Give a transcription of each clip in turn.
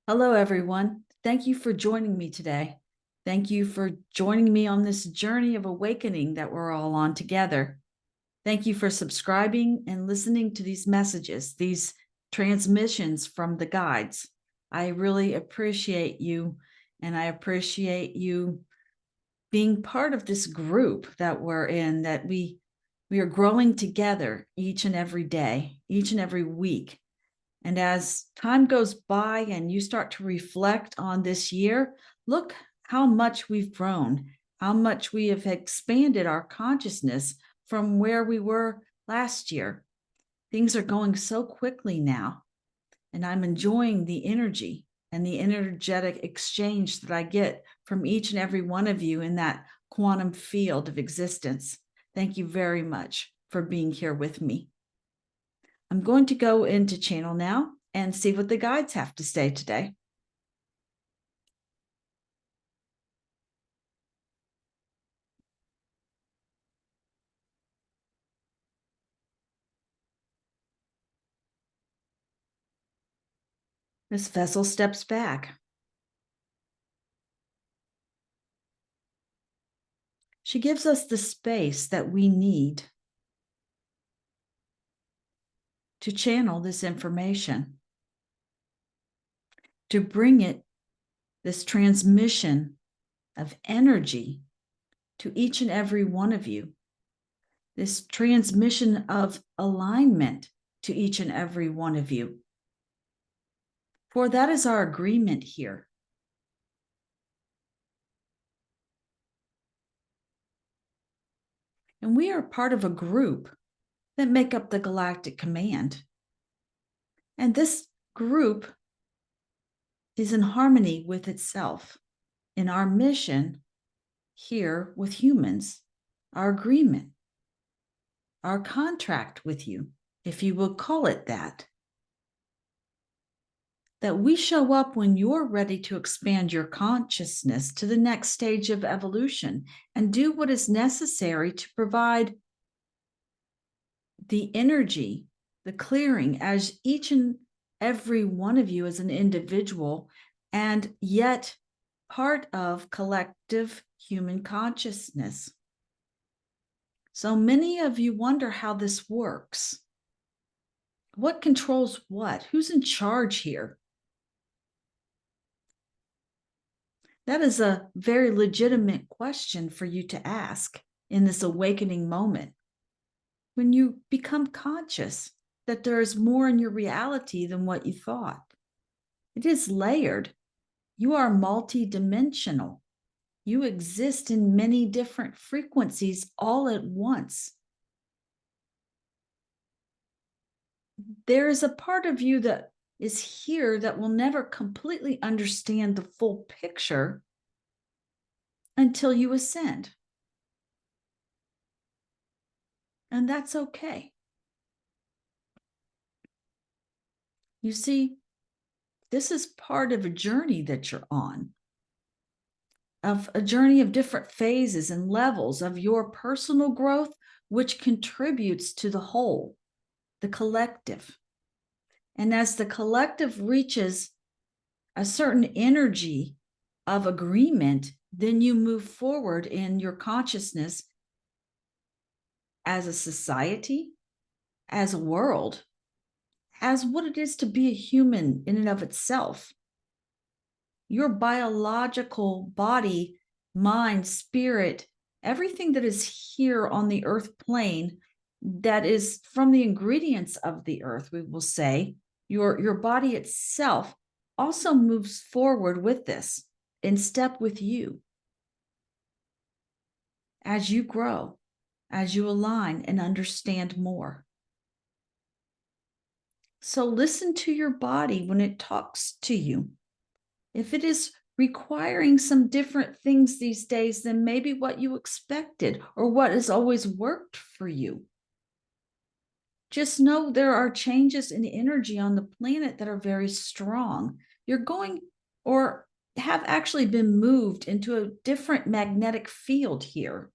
Hello, everyone. Thank you for joining me today. Thank you for joining me on this journey of awakening that we're all on together. Thank you for subscribing and listening to these messages, these transmissions from the guides. I really appreciate you, and I appreciate you being part of this group that we're in, that we are growing together each and every day, each and every week. And as time goes by and you start to reflect on this year, look how much we've grown, how much we have expanded our consciousness from where we were last year. Things are going so quickly now, and I'm enjoying the energy and the energetic exchange that I get from each and every one of you in that quantum field of existence. Thank you very much for being here with me. I'm going to go into channel now and see what the guides have to say today. This vessel steps back. She gives us the space that we need to channel this information, to bring it, this transmission of energy, to each and every one of you, this transmission of alignment to each and every one of you. For that is our agreement here. And we are part of a group that make up the Galactic Command. And this group is in harmony with itself in our mission here with humans, our agreement, our contract with you, if you will call it that. That we show up when you're ready to expand your consciousness to the next stage of evolution and do what is necessary to provide the energy, the clearing, as each and every one of you as an individual, and yet part of collective human consciousness. So many of you wonder how this works. What controls what? Who's in charge here? That is a very legitimate question for you to ask in this awakening moment. When you become conscious that there is more in your reality than what you thought. It is layered. You are multidimensional. You exist in many different frequencies all at once. There is a part of you that is here that will never completely understand the full picture until you ascend. And that's okay. You see, this is part of a journey that you're on, of a journey of different phases and levels of your personal growth, which contributes to the whole, the collective. And as the collective reaches a certain energy of agreement, then you move forward in your consciousness as a society, as a world, as what it is to be a human in and of itself. Your biological body, mind, spirit, everything that is here on the earth plane, that is from the ingredients of the earth, we will say, your body itself also moves forward with this, in step with you. As you grow, as you align and understand more. So listen to your body when it talks to you. If it is requiring some different things these days than maybe what you expected or what has always worked for you, just know there are changes in energy on the planet that are very strong. You're going or have actually been moved into a different magnetic field here.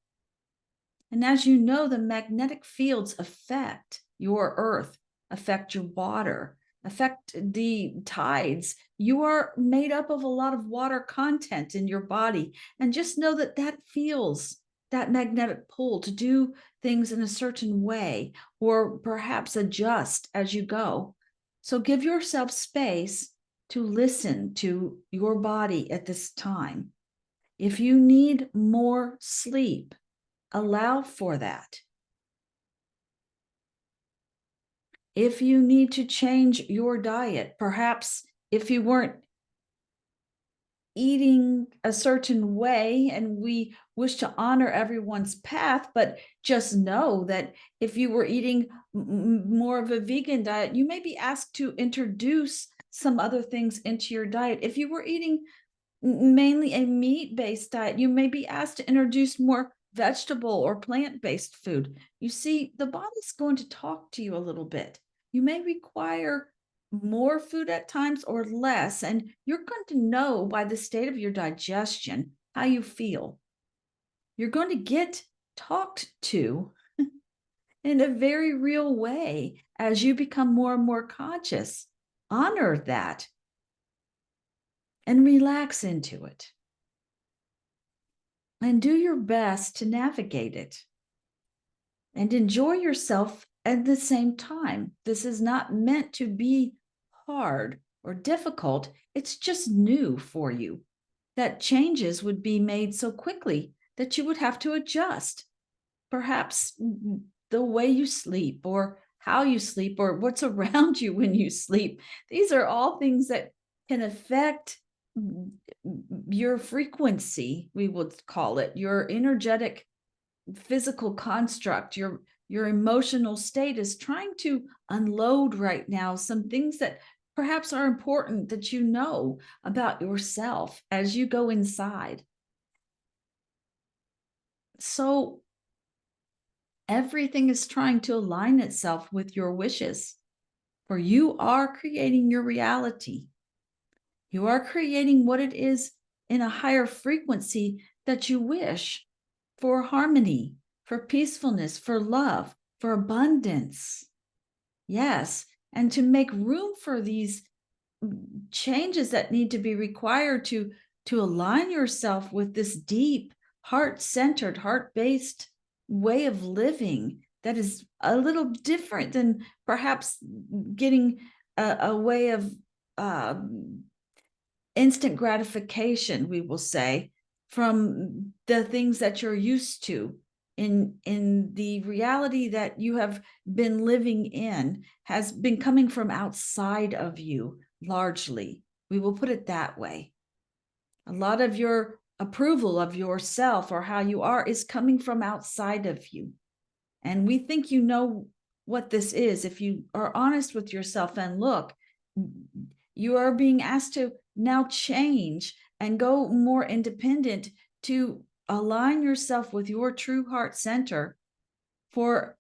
And as you know, the magnetic fields affect your earth, affect your water, affect the tides. You are made up of a lot of water content in your body. And just know that that feels that magnetic pull to do things in a certain way, or perhaps adjust as you go. So give yourself space to listen to your body at this time. If you need more sleep, allow for that. If you need to change your diet, perhaps if you weren't eating a certain way, and we wish to honor everyone's path, but just know that if you were eating more of a vegan diet, you may be asked to introduce some other things into your diet. If you were eating mainly a meat-based diet, you may be asked to introduce more vegetable or plant-based food. You see, the body's going to talk to you a little bit. You may require more food at times or less, and you're going to know by the state of your digestion how you feel. You're going to get talked to in a very real way as you become more and more conscious. Honor that and relax into it. And do your best to navigate it. And enjoy yourself at the same time. This is not meant to be hard or difficult. It's just new for you. That changes would be made so quickly that you would have to adjust. Perhaps the way you sleep, or how you sleep, or what's around you when you sleep. These are all things that can affect your frequency, we would call it, your energetic physical construct, your emotional state is trying to unload right now some things that perhaps are important that you know about yourself as you go inside. So everything is trying to align itself with your wishes, for you are creating your reality. You are creating what it is in a higher frequency that you wish, for harmony, for peacefulness, for love, for abundance. Yes, and to make room for these changes that need to be required to align yourself with this deep, heart-centered, heart-based way of living that is a little different than perhaps getting a way of instant gratification, we will say, from the things that you're used to. In the reality that you have been living in has been coming from outside of you, largely. We will put it that way. A lot of your approval of yourself or how you are is coming from outside of you. And we think you know what this is. If you are honest with yourself and look, you are being asked to now change and go more independent, to align yourself with your true heart center. For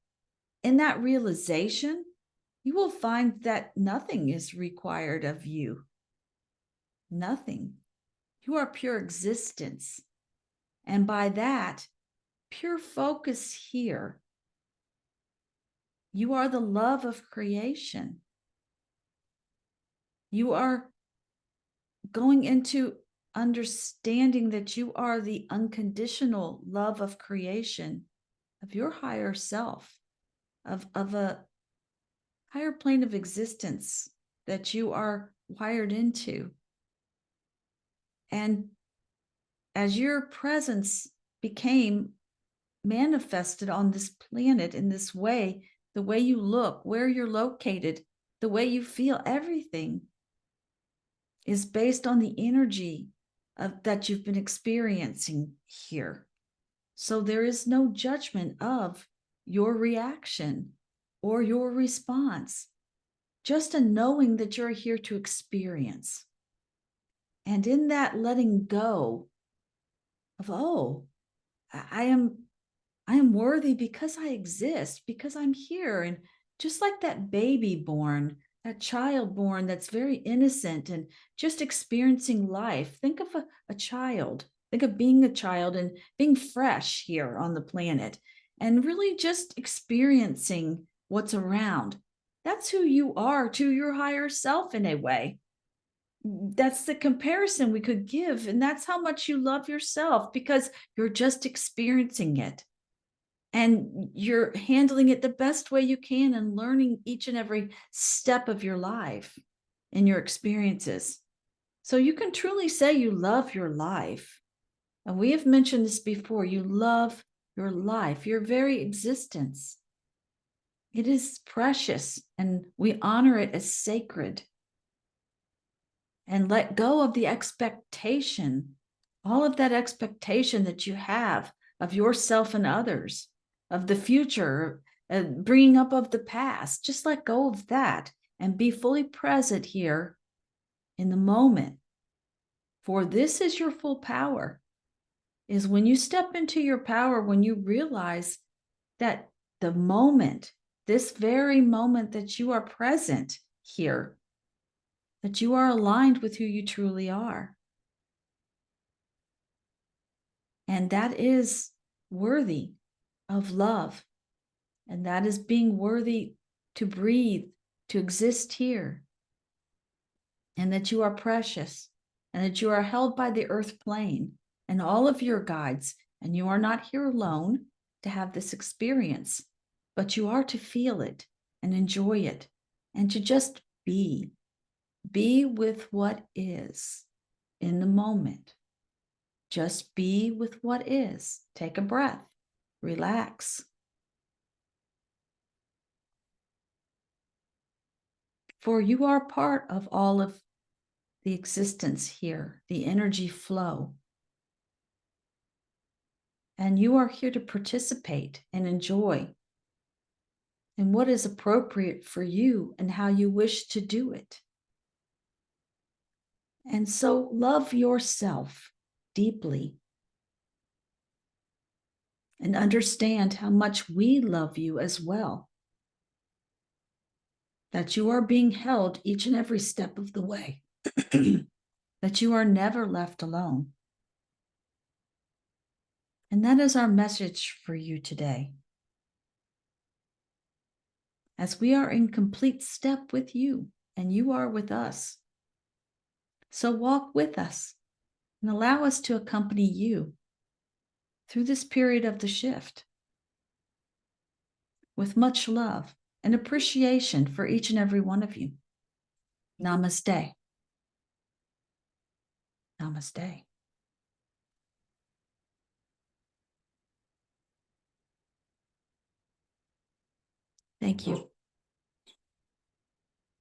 in that realization, you will find that nothing is required of you. Nothing. You are pure existence. And by that, pure focus here, you are the love of creation. You are going into understanding that you are the unconditional love of creation, of your higher self, of a higher plane of existence that you are wired into. And as your presence became manifested on this planet in this way, the way you look, where you're located, the way you feel, everything is based on the energy that you've been experiencing here. So there is no judgment of your reaction or your response, just a knowing that you're here to experience. And in that letting go of, oh, I am worthy because I exist, because I'm here. And just like that baby born, that child born that's very innocent and just experiencing life. Think of a child. Think of being a child and being fresh here on the planet and really just experiencing what's around. That's who you are to your higher self in a way. That's the comparison we could give. And that's how much you love yourself, because you're just experiencing it and you're handling it the best way you can and learning each and every step of your life and your experiences. So you can truly say you love your life. And we have mentioned this before. You love your life, your very existence. It is precious, and we honor it as sacred. And let go of the expectation, all of that expectation that you have of yourself and others, of the future, bringing up of the past. Just let go of that and be fully present here in the moment. For this is your full power, is when you step into your power, when you realize that the moment, this very moment that you are present here, that you are aligned with who you truly are. And that is worthy of love. And that is being worthy to breathe, to exist here. And that you are precious, and that you are held by the earth plane and all of your guides. And you are not here alone to have this experience, but you are to feel it and enjoy it and to just be. Be with what is in the moment. Just be with what is. Take a breath. Relax. For you are part of all of the existence here, the energy flow. And you are here to participate and enjoy in what is appropriate for you and how you wish to do it. And so love yourself deeply and understand how much we love you as well. That you are being held each and every step of the way. That you are never left alone. And that is our message for you today. As we are in complete step with you, and you are with us. So walk with us and allow us to accompany you through this period of the shift with much love and appreciation for each and every one of you. Namaste. Namaste. Thank you.